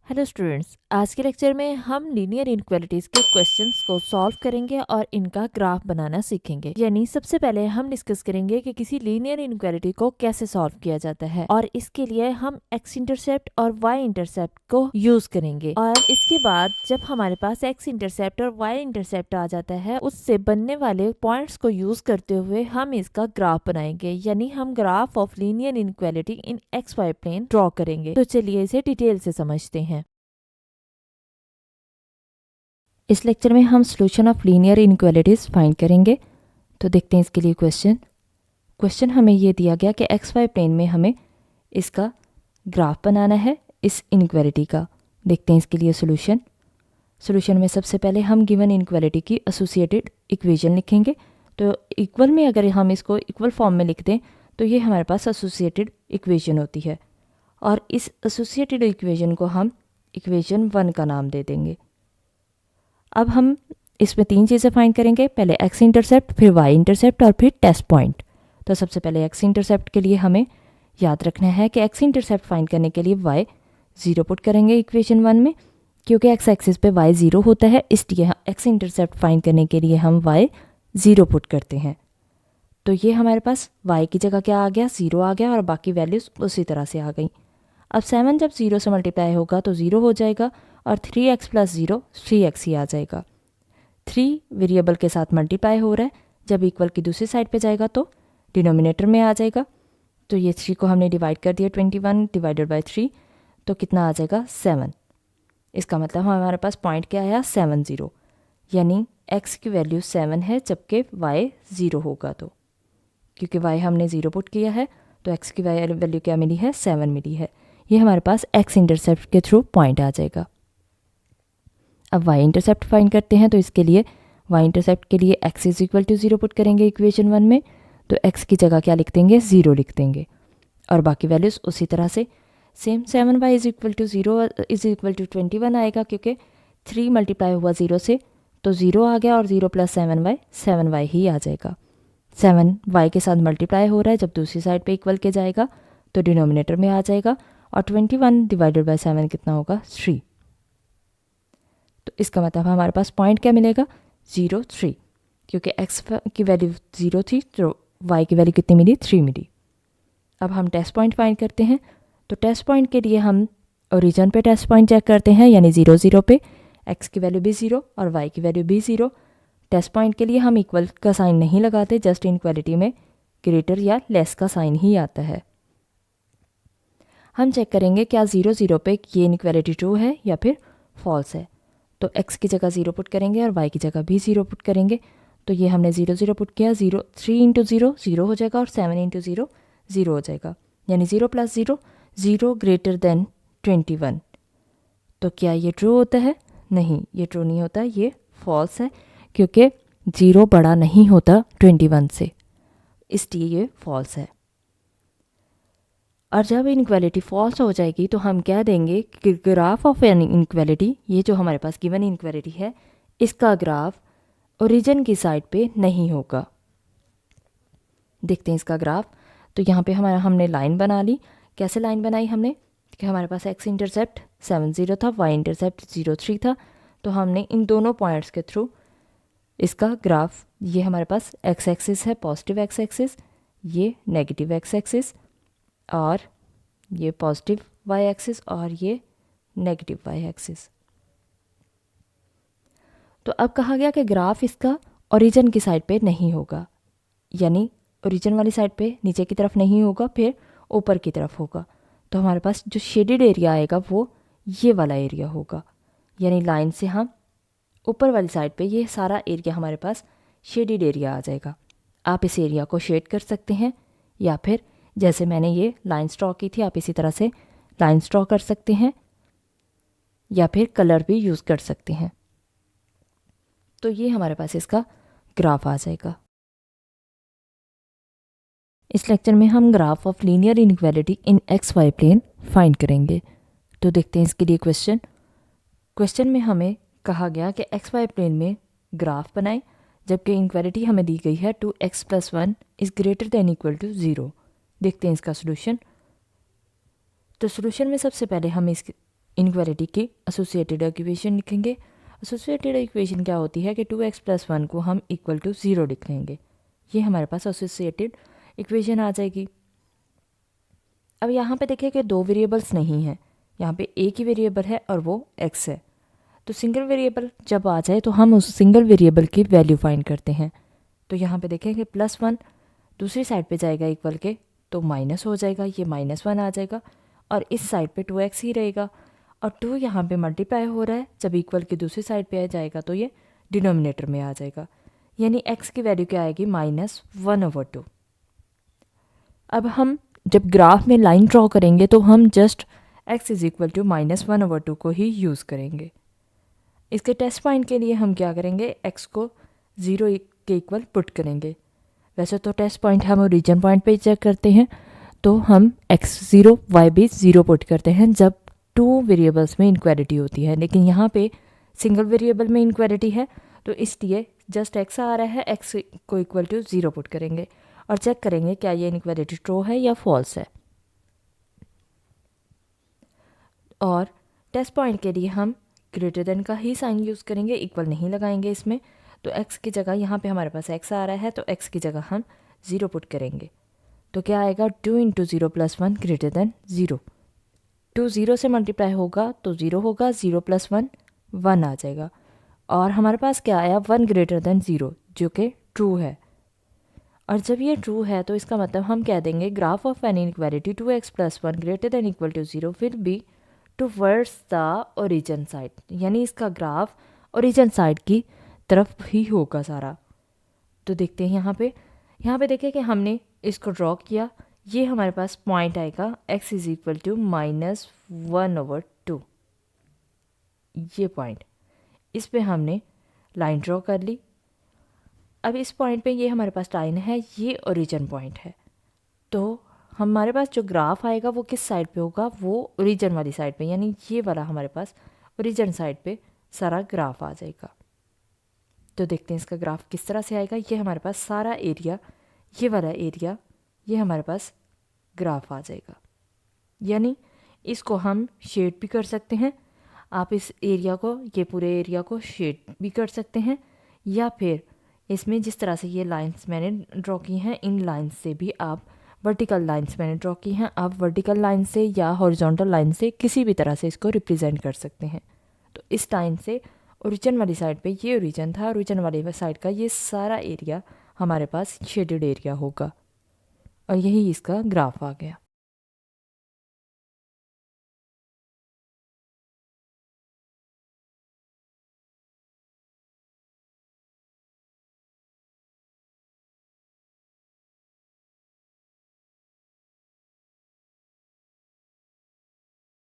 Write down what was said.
Hello students, आज के lecture में हम लीनियर इनक्वालिटीज के क्वेश्चंस को सॉल्व करेंगे और इनका ग्राफ बनाना सीखेंगे। यानी सबसे पहले हम डिस्कस करेंगे कि किसी लीनियर इनक्वालिटी को कैसे सॉल्व किया जाता है और इसके लिए हम एक्स इंटरसेप्ट और वाई इंटरसेप्ट को यूज करेंगे। और इसके बाद जब हमारे पास एक्स इंटरसेप्ट और वाई इंटरसेप्ट आ जाता है, उससे बनने वाले पॉइंट्स को यूज करते हुए हम इसका ग्राफ बनाएंगे। यानी हम graph of linear inequality in X Y plane draw करेंगे। तो चलिए इसे डिटेल से समझते हैं। इस लेक्चर में हम solution of linear inequalities find करेंगे। तो देखते हैं इसके लिए क्वेश्चन हमें ये दिया गया कि एक्स वाई प्लेन में हमें इसका ग्राफ बनाना है इस इनक्वालिटी का। देखते हैं इसके लिए सॉल्यूशन में सबसे पहले हम गिवन इनक्वालिटी की एसोसिएटेड इक्वेशन लिखेंगे। तो इक्वल में अगर हम इसको इक्वल फॉर्म में लिख दें तो ये हमारे पास एसोसिएटेड इक्वेशन होती है और इस एसोसिएटेड इक्वेशन को हम इक्वेशन 1 का नाम दे देंगे। अब हम इसमें 3 चीज़ें फाइंड करेंगे, पहले एक्स इंटरसेप्ट, फिर वाई इंटरसेप्ट और फिर टेस्ट पॉइंट। तो सबसे पहले एक्स इंटरसेप्ट के लिए हमें याद रखना है कि एक्स इंटरसेप्ट फाइंड करने के लिए वाई 0 पुट करेंगे इक्वेशन 1 में, क्योंकि एक्स एक्सिस पे वाई 0 होता है, इसलिए एक्स इंटरसेप्ट फाइंड करने के लिए हम वाई 0 पुट करते हैं। तो ये हमारे पास वाई की जगह क्या आ गया, 0 आ गया और बाकी वैल्यूज़ उसी तरह से आ गई। अब 7 जब 0 से मल्टीप्लाई होगा तो 0 हो जाएगा और 3x प्लस 0 3x ही आ जाएगा। 3 वेरिएबल के साथ मल्टीप्लाई हो रहा है, जब इक्वल की दूसरी साइड पे जाएगा तो डिनोमिनेटर में आ जाएगा। तो ये 3 को हमने डिवाइड कर दिया, 21 डिवाइडेड बाई 3, तो कितना आ जाएगा 7। इसका मतलब हमारे पास पॉइंट क्या आया 7 0, यानी x की वैल्यू 7 है जबकि y 0 होगा। तो क्योंकि y हमने 0 पुट किया है तो x की वैल्यू क्या मिली है, 7 मिली है। ये हमारे पास x इंटरसेप्ट के थ्रू पॉइंट आ जाएगा। अब y इंटरसेप्ट फाइंड करते हैं। तो इसके लिए y इंटरसेप्ट के लिए x is equal to 0 put करेंगे इक्वेशन 1 में, तो x की जगह क्या लिख देंगे, 0 लिख देंगे और बाकी वैल्यूज़ उसी तरह से same. 7y is equal to 0 is equal to 21 आएगा, क्योंकि 3 मल्टीप्लाई हुआ 0 से तो 0 आ गया और 0 प्लस 7y ही आ जाएगा। 7y के साथ मल्टीप्लाई हो रहा है, जब दूसरी साइड पे इक्वल के जाएगा तो डिनोमिनेटर में आ जाएगा और 21 डिवाइडेड बाई 7 कितना होगा, 3। तो इसका मतलब हमारे पास पॉइंट क्या मिलेगा, 0 3, क्योंकि x की वैल्यू 0 थी तो y की वैल्यू कितनी मिली, 3 मिली। अब हम टेस्ट पॉइंट फाइंड करते हैं। तो टेस्ट पॉइंट के लिए हम ओरिजिन पे टेस्ट पॉइंट चेक करते हैं, यानी 0 0 पे x की वैल्यू भी 0 और y की वैल्यू भी 0। टेस्ट पॉइंट के लिए हम इक्वल का साइन नहीं लगाते, जस्ट इनक्वालिटी में ग्रेटर या लेस का साइन ही आता है। हम चेक करेंगे क्या 0 0 पे ये इनक्वालिटी ट्रू है या फिर फॉल्स है। तो x की जगह 0 पुट करेंगे और y की जगह भी 0 पुट करेंगे। तो ये हमने 0 0 पुट किया, 3 इंटू 0 0 हो जाएगा और 7 इंटू 0 0 हो जाएगा, यानी 0 प्लस 0 0 ग्रेटर देन 21। तो क्या ये ट्रू होता है, नहीं ये ट्रू नहीं होता, ये फॉल्स है, क्योंकि 0 बड़ा नहीं होता 21 से, इसलिए ये फॉल्स है। और जब इनक्वालिटी फॉल्स हो जाएगी तो हम क्या देंगे कि ग्राफ ऑफ एन इनक्वालिटी, ये जो हमारे पास गिवन इनक्वालिटी है, इसका ग्राफ ओरिजिन की साइड पे नहीं होगा। देखते हैं इसका ग्राफ। तो यहाँ पे हमने लाइन बना ली। कैसे लाइन बनाई हमने, कि हमारे पास एक्स इंटरसेप्ट 7 0 था, वाई इंटरसेप्ट 0 3 था, तो हमने इन दोनों पॉइंट्स के थ्रू इसका ग्राफ, ये हमारे पास एक्स एक्सिस है, पॉजिटिव एक्स एक्सिस, ये नेगेटिव एक्स एक्सिस, और ये पॉजिटिव वाई एक्सिस और ये नेगेटिव वाई एक्सिस। तो अब कहा गया कि ग्राफ इसका ओरिजिन की साइड पे नहीं होगा, यानी ओरिजिन वाली साइड पे नीचे की तरफ नहीं होगा, फिर ऊपर की तरफ होगा। तो हमारे पास जो शेडेड एरिया आएगा वो ये वाला एरिया होगा, यानी लाइन से हम ऊपर वाली साइड पे ये सारा एरिया हमारे पास शेडेड एरिया आ जाएगा। आप इस एरिया को शेड कर सकते हैं, या फिर जैसे मैंने ये लाइन स्ट्रॉ की थी, आप इसी तरह से लाइन स्ट्रॉ कर सकते हैं, या फिर कलर भी यूज़ कर सकते हैं। तो ये हमारे पास इसका ग्राफ आ जाएगा। इस लेक्चर में हम graph of linear inequality in X Y plane find करेंगे। तो देखते हैं इसके लिए क्वेश्चन में हमें कहा गया कि एक्स वाई प्लेन में ग्राफ बनाएं, जबकि इनइक्वालिटी हमें दी गई है 2x + 1 is greater than equal to 0। देखते हैं इसका सोल्यूशन। तो सोल्यूशन में सबसे पहले हम इस इनइक्वालिटी की एसोसिएटेड इक्वेशन लिखेंगे। एसोसिएटेड इक्वेशन क्या होती है कि 2x + 1 को हम इक्वल टू 0 लिख लेंगे। ये हमारे पास एसोसिएटेड इक्वेशन आ जाएगी। अब यहाँ पे देखिए कि दो वेरिएबल्स नहीं हैं, यहाँ पे एक ही वेरिएबल है और वो x है। तो सिंगल वेरिएबल जब आ जाए तो हम उस सिंगल वेरिएबल की वैल्यू फाइंड करते हैं। तो यहाँ पे देखें कि +1 दूसरी साइड पे जाएगा इक्वल के, तो माइनस हो जाएगा, ये -1 आ जाएगा और इस साइड पे 2x ही रहेगा। और 2 यहाँ पे मल्टीप्लाई हो रहा है, जब इक्वल की दूसरी साइड पे आ जाएगा तो ये डिनोमिनेटर में आ जाएगा, यानी x की वैल्यू क्या आएगी -1/2। अब हम जब ग्राफ में लाइन ड्रॉ करेंगे तो हम जस्ट x = -1/2 को ही यूज़ करेंगे। इसके टेस्ट पॉइंट के लिए हम क्या करेंगे, x को 0 के इक्वल पुट करेंगे। वैसे तो टेस्ट पॉइंट हम ओरिजिन पॉइंट पे चेक करते हैं, तो हम x 0 y भी 0 पुट करते हैं जब टू वेरिएबल्स में इनक्वालिटी होती है। लेकिन यहाँ पे सिंगल वेरिएबल में इनक्वालिटी है, तो इसलिए जस्ट x आ रहा है, x को इक्वल टू 0 पुट करेंगे और चेक करेंगे क्या ये इनक्वालिटी ट्रू है या फॉल्स है। और टेस्ट पॉइंट के लिए हम ग्रेटर देन का ही साइन यूज़ करेंगे, इक्वल नहीं लगाएंगे इसमें। तो x की जगह यहाँ पे हमारे पास x आ रहा है, तो x की जगह हम 0 पुट करेंगे। तो क्या आएगा 2 × 0 + 1 > 0। 2 0 से मल्टीप्लाई होगा तो 0 होगा, 0 + 1 1 आ जाएगा। और हमारे पास क्या आया 1 > 0, जो कि ट्रू है। और जब ये ट्रू है तो इसका मतलब हम कह देंगे graph of an inequality 2x + 1 > 0 will be towards the origin side, यानी इसका ग्राफ ओरिजिन साइड की तरफ ही होगा सारा। तो देखते हैं यहाँ पे देखिए कि हमने इसको ड्रॉ किया, ये हमारे पास पॉइंट आएगा x = -1/2। ये पॉइंट, इस पे हमने लाइन ड्रॉ कर ली। अब इस पॉइंट पे ये हमारे पास लाइन है, ये ओरिजिन पॉइंट है। तो हमारे पास जो ग्राफ आएगा वो किस साइड पे होगा, वो ओरिजिन वाली साइड पे, यानी ये वाला हमारे पास ओरिजिन साइड पे सारा ग्राफ आ जाएगा। तो देखते हैं इसका ग्राफ किस तरह से आएगा। ये हमारे पास सारा एरिया, ये वाला एरिया, ये हमारे पास ग्राफ आ जाएगा। यानी इसको हम शेड भी कर सकते हैं, आप इस एरिया को, ये पूरे एरिया को शेड भी कर सकते हैं, या फिर इसमें जिस तरह से ये लाइंस मैंने ड्रॉ की हैं, इन लाइंस से भी आप, वर्टिकल लाइंस मैंने ड्रॉ की हैं, आप वर्टिकल लाइन से या हॉरिजॉन्टल लाइन से किसी भी तरह से इसको रिप्रेजेंट कर सकते हैं। तो इस लाइन से ओरिजिन वाली साइड पे ये ओरिजिन था, ओरिजिन वाली साइड का ये सारा एरिया हमारे पास शेडेड एरिया होगा और यही इसका ग्राफ आ गया।